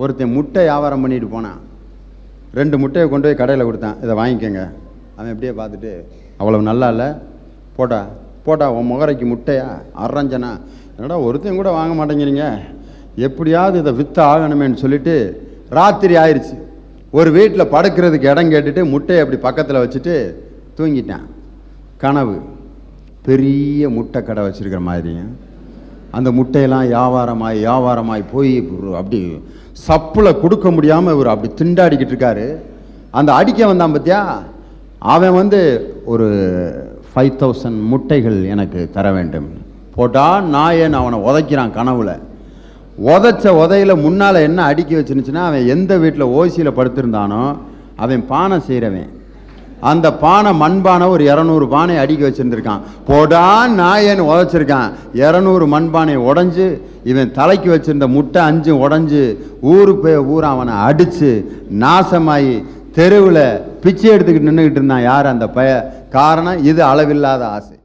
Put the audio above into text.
ஒருத்தன் முட்டை வியாபாரம் பண்ணிட்டு போனான். 2 முட்டையை கொண்டு போய் கடையில் கொடுத்தான், இதை வாங்கிக்கோங்க. அவன் எப்படியே பார்த்துட்டு, அவ்வளவு நல்லா இல்லை, போட்டா போட்டா உன் முகரைக்கு முட்டையா அரைஞ்சனா, என்னடா ஒருத்தையும் கூட வாங்க மாட்டேங்கிறீங்க, எப்படியாவது இதை விற்று ஆகணுமேன்னு சொல்லிட்டு ராத்திரி ஆயிடுச்சு. ஒரு வீட்டில் படுக்கிறதுக்கு இடம் கேட்டுட்டு முட்டையை அப்படி பக்கத்தில் வச்சுட்டு தூங்கிட்டான். கனவு பெரிய முட்டை கடை வச்சிருக்கிற மாதிரி. அந்த முட்டையெல்லாம் வியாபாரமாய் போய் அப்படி சப்பில் கொடுக்க முடியாமல் இவர் அப்படி திண்டாடிக்கிட்டு இருக்காரு. அந்த அடிக்க வந்தான் பத்தியா, அவன் ஒரு 5000 முட்டைகள் எனக்கு தர வேண்டும் போட்டா, நாயன் அவனை உதைக்கிறான். கனவுல உதைச்ச உதையில முன்னால் என்ன அடுக்கி வச்சுருந்துச்சுன்னா, அவன் எந்த வீட்டில் ஓசியில் படுத்திருந்தானோ அவன் பானை செய்கிறவன், அந்த பானை மண்பானை ஒரு 200 பானை அடுக்கி வச்சுருந்துருக்கான். போடா நாயன்னு உதைச்சிருக்கான். 200 மண்பானை உடஞ்சி இவன் தலைக்கு வச்சிருந்த முட்டை 5 உடஞ்சி ஊரா அவனை அடித்து நாசமாயி தெருவில் பிச்சை எடுத்துக்கிட்டு நின்றுக்கிட்டு இருந்தான். யார் அந்த காரணம்? இது அளவில்லாத ஆசை.